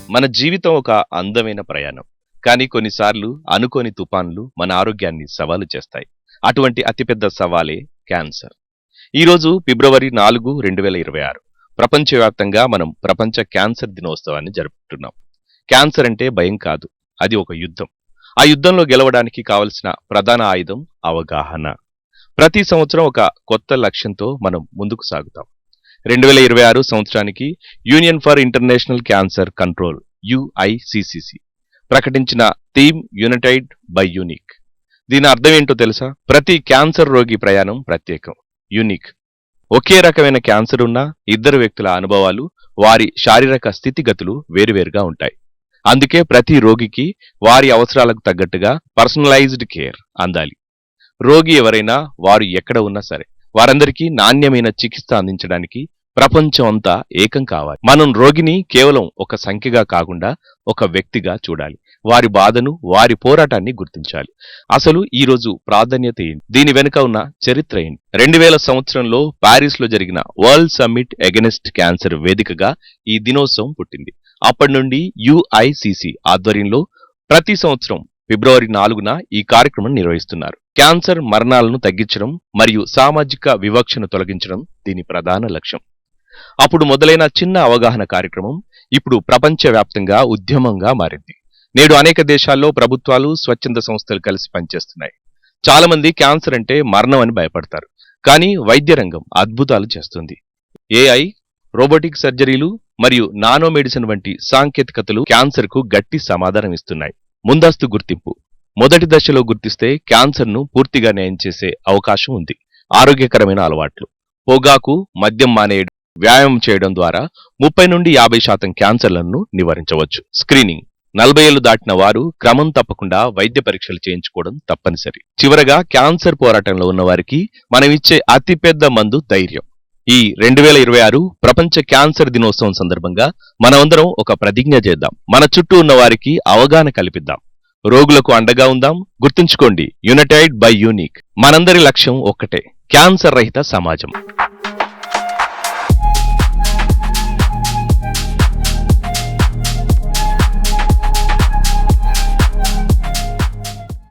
మన జీవితం ఒక అందమైన ప్రయాణం. కానీ కొన్నిసార్లు అనుకోని తుఫాన్లు మన ఆరోగ్యాన్ని సవాలు చేస్తాయి. అటువంటి అతిపెద్ద సవాలే క్యాన్సర్. ఈరోజు ఫిబ్రవరి 4, 2026 ప్రపంచవ్యాప్తంగా మనం ప్రపంచ క్యాన్సర్ దినోత్సవాన్ని జరుపుకుంటున్నాం. క్యాన్సర్ అంటే భయం కాదు, అది ఒక యుద్ధం. ఆ యుద్ధంలో గెలవడానికి కావలసిన ప్రధాన ఆయుధం అవగాహన. ప్రతి సంవత్సరం ఒక కొత్త లక్ష్యంతో మనం ముందుకు సాగుతాం. 2026 సంవత్సరానికి union for international cancer control UICCC ప్రకటించిన థీమ్ యునైటెడ్ బై యూనిక్. దీని అర్థం ఏంటో తెలుసా? ప్రతి క్యాన్సర్ రోగి ప్రయాణం ప్రత్యేకం, యూనిక్. ఒకే రకమైన క్యాన్సర్ ఉన్న ఇద్దరు వ్యక్తుల అనుభవాలు, వారి శారీరక స్థితిగతులు వేరువేరుగా ఉంటాయి. అందుకే ప్రతి రోగికి వారి అవసరాలకు తగ్గట్టుగా పర్సనలైజ్డ్ కేర్ అందాలి. రోగి ఎవరైనా, వారు ఎక్కడ ఉన్నా సరే, వారందరికీ నాణ్యమైన చికిత్స అందించడానికి ప్రపంచం అంతా ఏకం కావాలి. మనం రోగిని కేవలం ఒక సంఖ్యగా కాకుండా ఒక వ్యక్తిగా చూడాలి. వారి బాధను, వారి పోరాటాన్ని గుర్తించాలి. అసలు ఈ రోజు ప్రాధాన్యత ఏంటి? దీని వెనుక ఉన్న చరిత్ర ఏంటి? 2000 సంవత్సరంలో ప్యారిస్ లో జరిగిన వరల్డ్ సమ్మిట్ అగెనిస్ట్ క్యాన్సర్ వేదికగా ఈ దినోత్సవం పుట్టింది. అప్పటి నుండి UICC ఆధ్వర్యంలో ప్రతి సంవత్సరం ఫిబ్రవరి 4న ఈ కార్యక్రమం నిర్వహిస్తున్నారు. క్యాన్సర్ మరణాలను తగ్గించడం మరియు సామాజిక వివక్షను తొలగించడం దీని ప్రధాన లక్ష్యం. అప్పుడు మొదలైన చిన్న అవగాహన కార్యక్రమం ఇప్పుడు ప్రపంచవ్యాప్తంగా ఉద్యమంగా మారింది. నేడు అనేక దేశాల్లో ప్రభుత్వాలు, స్వచ్ఛంద సంస్థలు కలిసి పనిచేస్తున్నాయి. చాలా మంది క్యాన్సర్ అంటే మరణం అని భయపడతారు, కానీ వైద్య రంగం అద్భుతాలు చేస్తుంది. AI, రోబోటిక్ సర్జరీలు మరియు నానో మెడిసిన్ వంటి సాంకేతికతలు క్యాన్సర్ కు గట్టి సమాధానం ఇస్తున్నాయి. ముందస్తు గుర్తింపు. మొదటి దశలో గుర్తిస్తే క్యాన్సర్ను పూర్తిగా నయం చేసే అవకాశం ఉంది. ఆరోగ్యకరమైన అలవాట్లు. పొగాకు, మద్యం మానేయడం, వ్యాయామం చేయడం ద్వారా 30 నుండి 50% క్యాన్సర్లను నివారించవచ్చు. స్క్రీనింగ్. 40 ఏళ్లు దాటిన వారు క్రమం తప్పకుండా వైద్య పరీక్షలు చేయించుకోవడం తప్పనిసరి. చివరగా క్యాన్సర్ పోరాటంలో ఉన్న వారికి మనం ఇచ్చే అతిపెద్ద మందు ధైర్యం. ఈ 2026 ప్రపంచ క్యాన్సర్ దినోత్సవం సందర్భంగా మనమందరం ఒక ప్రతిజ్ఞ చేద్దాం. మన చుట్టూ ఉన్న వారికి అవగాహన కల్పిద్దాం. రోగులకు అండగా ఉందాం. గుర్తుంచుకోండి, యునైటెడ్ బై యూనిక్. మనందరి లక్ష్యం ఒక్కటే, క్యాన్సర్ రహిత సమాజం.